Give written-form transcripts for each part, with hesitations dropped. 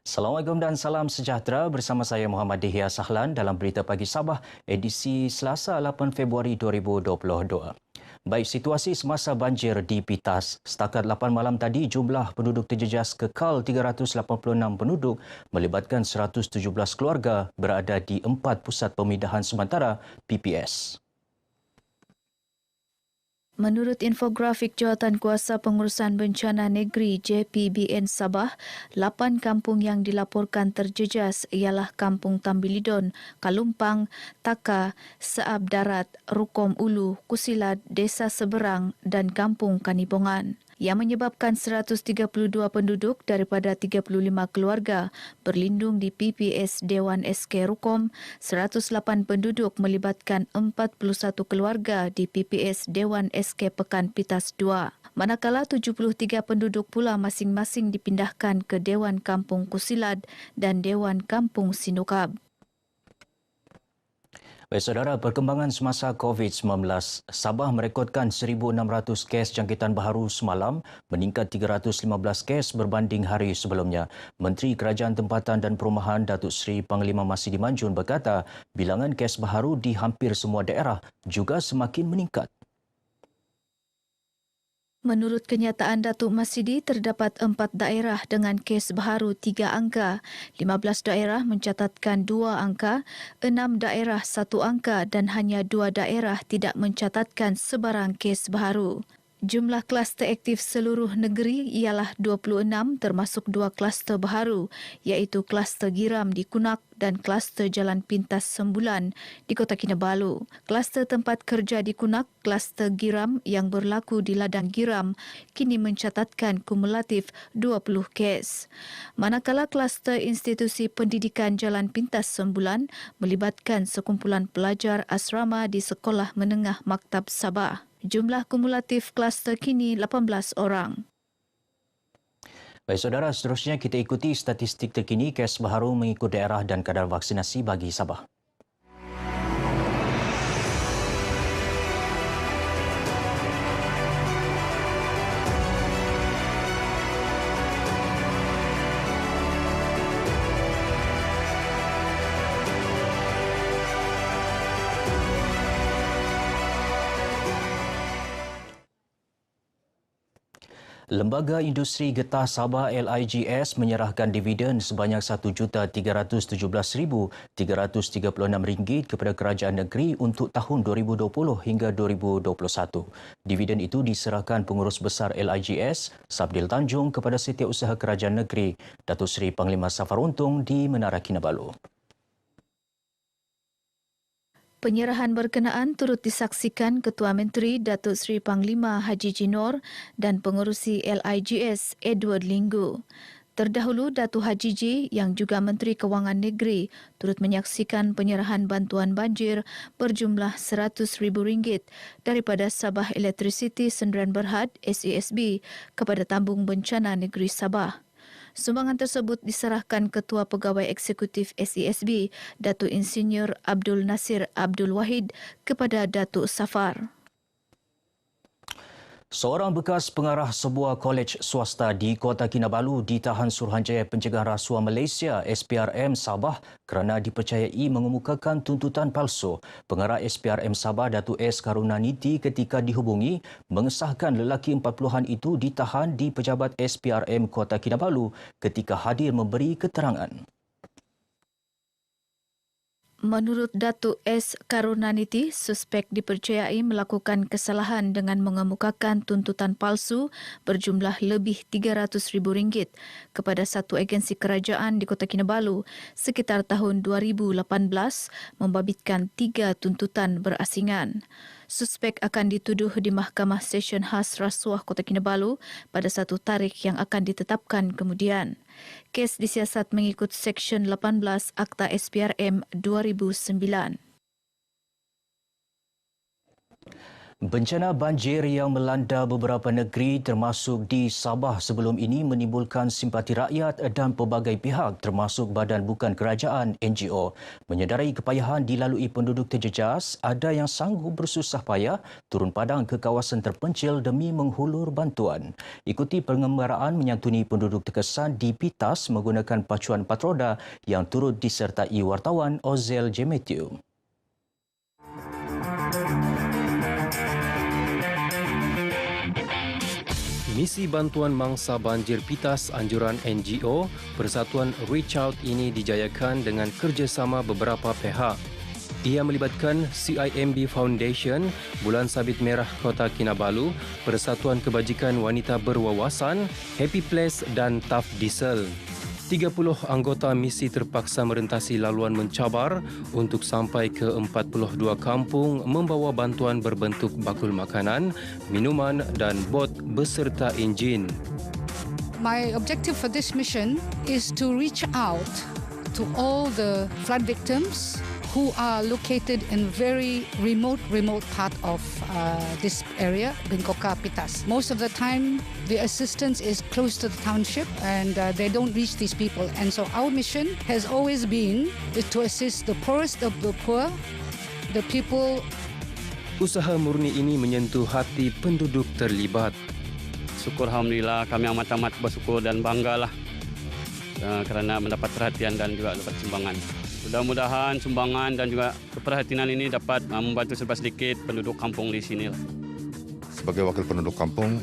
Assalamualaikum dan salam sejahtera, bersama saya Muhammad Dihya Sahlan dalam Berita Pagi Sabah edisi Selasa 8 Februari 2022. Baik, situasi semasa banjir di Pitas. Setakat 8 malam tadi, jumlah penduduk terjejas kekal 386 penduduk melibatkan 117 keluarga berada di 4 pusat pemindahan sementara PPS. Menurut infografik Jawatankuasa Pengurusan Bencana Negeri JPBN Sabah, 8 kampung yang dilaporkan terjejas ialah Kampung Tambilidon, Kalumpang, Taka, Saab Darat, Rukom Ulu, Kusilat, Desa Seberang dan Kampung Kanibongan, yang menyebabkan 132 penduduk daripada 35 keluarga berlindung di PPS Dewan SK Rukom, 108 penduduk melibatkan 41 keluarga di PPS Dewan SK Pekan Pitas 2. Manakala 73 penduduk pula masing-masing dipindahkan ke Dewan Kampung Kusilad dan Dewan Kampung Sinukab. Baik saudara, perkembangan semasa COVID-19, Sabah merekodkan 1,600 kes jangkitan baharu semalam, meningkat 315 kes berbanding hari sebelumnya. Menteri Kerajaan Tempatan dan Perumahan Datuk Seri Panglima Masidi Manjun berkata, bilangan kes baharu di hampir semua daerah juga semakin meningkat. Menurut kenyataan Datuk Masidi, terdapat 4 daerah dengan kes baharu 3 angka, 15 daerah mencatatkan 2 angka, 6 daerah 1 angka dan hanya 2 daerah tidak mencatatkan sebarang kes baharu. Jumlah kluster aktif seluruh negeri ialah 26 termasuk 2 kluster baharu iaitu kluster Giram di Kunak dan kluster Jalan Pintas Sembulan di Kota Kinabalu. Kluster tempat kerja di Kunak, kluster Giram yang berlaku di Ladang Giram kini mencatatkan kumulatif 20 kes. Manakala kluster institusi pendidikan Jalan Pintas Sembulan melibatkan sekumpulan pelajar asrama di Sekolah Menengah Maktab Sabah. Jumlah kumulatif kluster kini 18 orang. Baik saudara, seterusnya kita ikuti statistik terkini kes baharu mengikut daerah dan kadar vaksinasi bagi Sabah. Lembaga Industri Getah Sabah LIGS menyerahkan dividen sebanyak RM1,317,336 kepada kerajaan negeri untuk tahun 2020 hingga 2021. Dividen itu diserahkan Pengurus Besar LIGS, Sabdil Tanjung kepada Setiausaha Kerajaan Negeri, Datuk Seri Panglima Safar Untung di Menara Kinabalu. Penyerahan berkenaan turut disaksikan Ketua Menteri Datuk Seri Panglima Haji Jinor dan Pengerusi LIGS Edward Linggu. Terdahulu, Datuk Haji Ji yang juga Menteri Kewangan Negeri turut menyaksikan penyerahan bantuan banjir berjumlah RM100,000 daripada Sabah Electricity Sendirian Berhad SESB kepada Tambung Bencana Negeri Sabah. Sumbangan tersebut diserahkan Ketua Pegawai Eksekutif SESB, Datuk Insinyur Abdul Nasir Abdul Wahid kepada Datuk Safar. Seorang bekas pengarah sebuah kolej swasta di Kota Kinabalu ditahan Suruhanjaya Pencegahan Rasuah Malaysia SPRM Sabah kerana dipercayai mengemukakan tuntutan palsu. Pengarah SPRM Sabah Datuk S. Karunaniti ketika dihubungi mengesahkan lelaki 40-an itu ditahan di Pejabat SPRM Kota Kinabalu ketika hadir memberi keterangan. Menurut Datuk S. Karunaniti, suspek dipercayai melakukan kesalahan dengan mengemukakan tuntutan palsu berjumlah lebih RM300,000 kepada satu agensi kerajaan di Kota Kinabalu sekitar tahun 2018 membabitkan 3 tuntutan berasingan. Suspek akan dituduh di Mahkamah Session Khas Rasuah Kota Kinabalu pada satu tarikh yang akan ditetapkan kemudian. Kes disiasat mengikut Seksyen 18 Akta SPRM 2009. Bencana banjir yang melanda beberapa negeri termasuk di Sabah sebelum ini menimbulkan simpati rakyat dan pelbagai pihak termasuk badan bukan kerajaan NGO. Menyedari kepayahan dilalui penduduk terjejas, ada yang sanggup bersusah payah turun padang ke kawasan terpencil demi menghulur bantuan. Ikuti pengembaraan menyantuni penduduk terkesan di Pitas menggunakan pacuan 4 roda yang turut disertai wartawan Ozel Jemethiu. Misi bantuan mangsa banjir Pitas anjuran NGO Persatuan Reach Out ini dijayakan dengan kerjasama beberapa pihak. Ia melibatkan CIMB Foundation, Bulan Sabit Merah Kota Kinabalu, Persatuan Kebajikan Wanita Berwawasan, Happy Place dan TAF Diesel. 30 anggota misi terpaksa merentasi laluan mencabar untuk sampai ke 42 kampung membawa bantuan berbentuk bakul makanan, minuman dan bot beserta enjin. My objective for this mission is to reach out to all the flood victims who are located in very remote part of this area, Bengkoka, Pitas. Most of the time, the assistance is close to the township and they don't reach these people. And so our mission has always been to assist the poorest of the poor, the people. Usaha murni ini menyentuh hati penduduk terlibat. Syukur Alhamdulillah, kami amat-amat bersyukur dan banggalah kerana mendapat perhatian dan juga dapat sumbangan. Mudah-mudahan sumbangan dan juga keperhatian ini dapat membantu serba sedikit penduduk kampung di sini. Sebagai wakil penduduk kampung,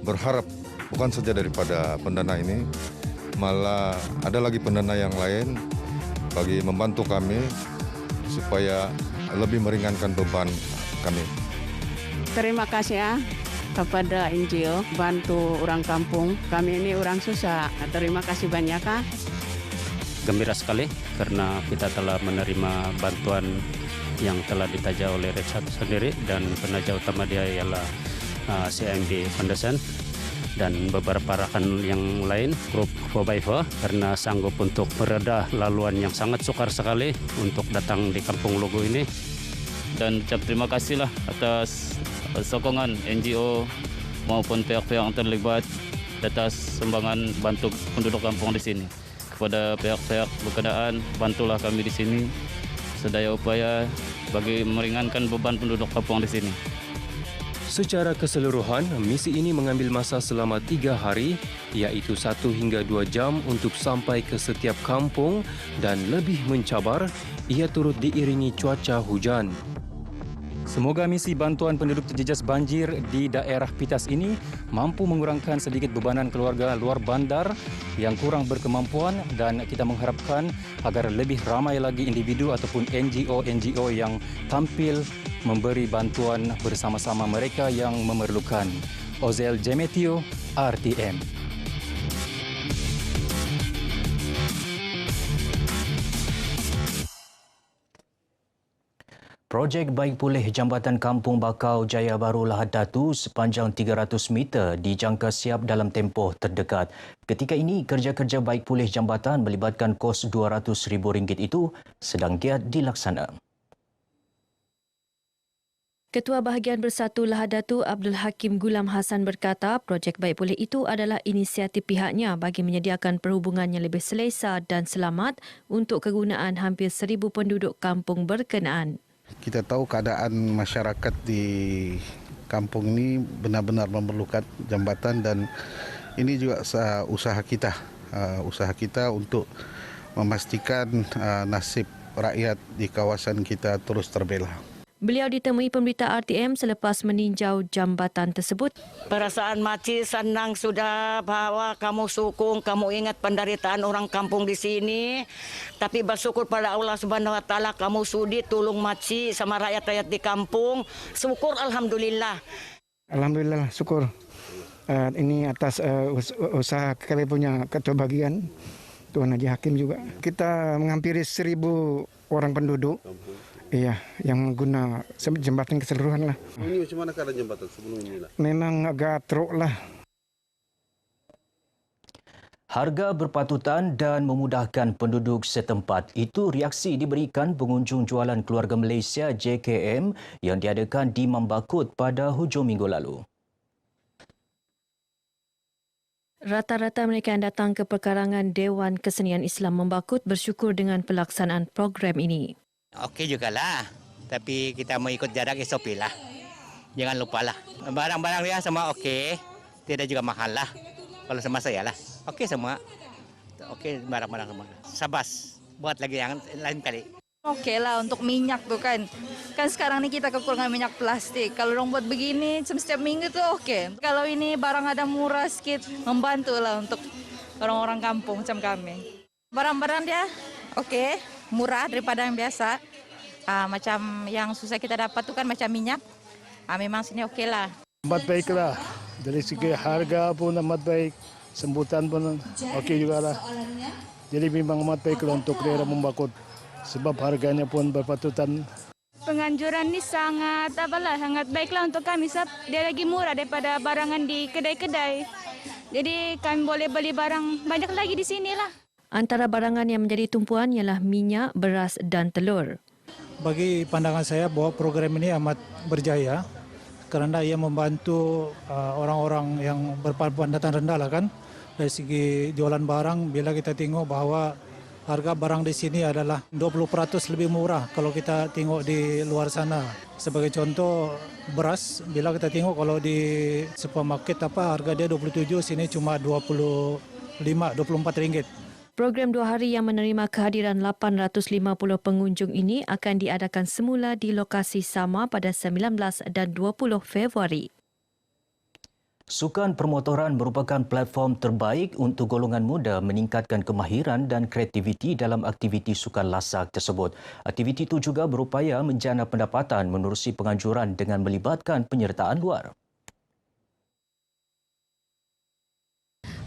berharap bukan saja daripada pendana ini, malah ada lagi pendana yang lain bagi membantu kami supaya lebih meringankan beban kami. Terima kasih ya kepada NGO bantu orang kampung. Kami ini orang susah. Terima kasih banyak ya. Gembira sekali karena kita telah menerima bantuan yang telah ditaja oleh Reach Out sendiri dan penaja utama dia ialah CIMB Foundation dan beberapa rakan yang lain, grup 4x4 karena sanggup untuk mereda laluan yang sangat sukar sekali untuk datang di Kampung Logo ini. Dan ucap terima kasihlah atas sokongan NGO maupun pihak-pihak yang terlibat atas sumbangan bantu penduduk kampung di sini. Kepada pihak-pihak berkenaan, bantulah kami di sini sedaya upaya bagi meringankan beban penduduk kampung di sini. Secara keseluruhan, misi ini mengambil masa selama 3 hari, iaitu 1 hingga 2 jam untuk sampai ke setiap kampung dan lebih mencabar, ia turut diiringi cuaca hujan. Semoga misi bantuan penduduk terjejas banjir di daerah Pitas ini mampu mengurangkan sedikit bebanan keluarga luar bandar yang kurang berkemampuan dan kita mengharapkan agar lebih ramai lagi individu ataupun NGO yang tampil memberi bantuan bersama-sama mereka yang memerlukan. Ozel Jemethiu, RTM. Projek baik pulih Jambatan Kampung Bakau Jaya Baru Lahad Datu sepanjang 300 meter dijangka siap dalam tempoh terdekat. Ketika ini, kerja-kerja baik pulih jambatan melibatkan kos RM200,000 itu sedang giat dilaksana. Ketua Bahagian Bersatu Lahad Datu Abdul Hakim Gulam Hassan berkata projek baik pulih itu adalah inisiatif pihaknya bagi menyediakan perhubungan yang lebih selesa dan selamat untuk kegunaan hampir 1,000 penduduk kampung berkenaan. Kita tahu keadaan masyarakat di kampung ini benar-benar memerlukan jambatan dan ini juga usaha kita untuk memastikan nasib rakyat di kawasan kita terus terbela. Beliau ditemui pemberita RTM selepas meninjau jambatan tersebut. Perasaan makcik senang sudah bahwa kamu sokong, kamu ingat penderitaan orang kampung di sini. Tapi bersyukur pada Allah Subhanahu Wa Taala kamu sudi tolong makcik sama rakyat-rakyat di kampung. Syukur Alhamdulillah. Alhamdulillah, syukur. Ini atas usaha kami punya ketua bagian, Tuan Haji Hakim juga. Kita menghampiri 1,000 orang penduduk. Iya, yang guna jembatan keseluruhan lah. Ini macam mana keadaan jembatan sebelum ini lah? Memang agak teruk lah. Harga berpatutan dan memudahkan penduduk setempat. Itu reaksi diberikan pengunjung jualan keluarga Malaysia JKM yang diadakan di Mambakut pada hujung minggu lalu. Rata-rata mereka yang datang ke perkarangan Dewan Kesenian Islam Mambakut bersyukur dengan pelaksanaan program ini. Okey jugalah. Tapi kita mau ikut jarak SOP lah. Jangan lupalah. Barang-barang dia semua okey. Tidak juga mahal lah. Kalau sama saya lah. Okey semua. Okey barang-barang semua. Sabas. Buat lagi yang lain kali. Okey lah untuk minyak tu kan. Kan sekarang ni kita kekurangan minyak plastik. Kalau orang buat begini setiap minggu tu okey. Kalau ini barang ada murah sikit, membantu lah untuk orang-orang kampung macam kami. Barang-barang dia okey, murah daripada yang biasa. Macam yang susah kita dapat tu kan macam minyak. Memang sini okey lah. Amat baiklah. Dari segi harga pun amat baik. Sambutan pun okey juga lah. Jadi memang amat baiklah untuk daerah Mambakut. Sebab harganya pun berpatutan. Penganjuran ni sangat baiklah untuk kami sebab dia lagi murah daripada barangan di kedai-kedai. Jadi kami boleh beli barang banyak lagi di sini lah. Antara barangan yang menjadi tumpuan ialah minyak, beras dan telur. Bagi pandangan saya bahawa program ini amat berjaya kerana ia membantu orang-orang yang berpendapatan rendah lah kan. Dari segi jualan barang, bila kita tengok bahawa harga barang di sini adalah 20% lebih murah kalau kita tengok di luar sana. Sebagai contoh beras, bila kita tengok kalau di supermarket harga dia 27, sini cuma 24 ringgit. Program 2 hari yang menerima kehadiran 850 pengunjung ini akan diadakan semula di lokasi sama pada 19 dan 20 Februari. Sukan permotoran merupakan platform terbaik untuk golongan muda meningkatkan kemahiran dan kreativiti dalam aktiviti sukan lasak tersebut. Aktiviti itu juga berupaya menjana pendapatan menerusi penganjuran dengan melibatkan penyertaan luar.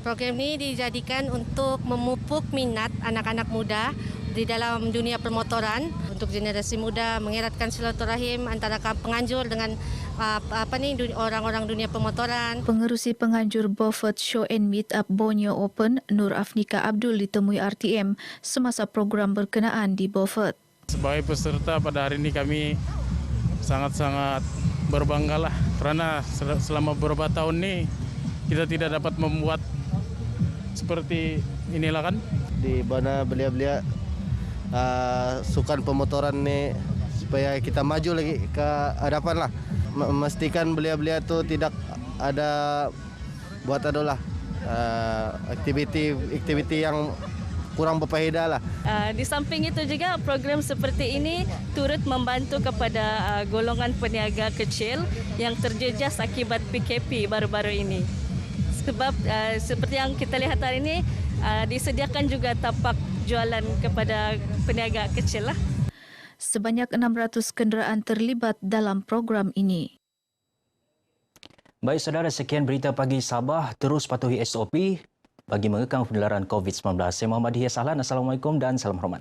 Program ini dijadikan untuk memupuk minat anak-anak muda di dalam dunia permotoran untuk generasi muda mengeratkan silaturahim antara penganjur dengan orang-orang dunia pemotoran. Pengerusi penganjur Beaufort Show and Meet Up Borneo Open, Nur Afnika Abdul ditemui RTM semasa program berkenaan di Beaufort. Sebagai peserta pada hari ini kami sangat-sangat berbanggalah kerana selama beberapa tahun ini kita tidak dapat membuat seperti inilah kan. Di mana belia-belia sukan pemotoran ni supaya kita maju lagi ke hadapan lah. Memastikan belia-belia tu tidak ada buat aktiviti yang kurang berfaedah lah. Di samping itu juga program seperti ini turut membantu kepada golongan peniaga kecil yang terjejas akibat PKP baru-baru ini. Sebab seperti yang kita lihat hari ini disediakan juga tapak jualan kepada peniaga kecil lah. Sebanyak 600 kenderaan terlibat dalam program ini. Baik saudara, sekian berita pagi Sabah. Terus patuhi SOP bagi mengekang penularan COVID-19. Saya Muhammad Hias Ahlan. Assalamualaikum dan salam hormat.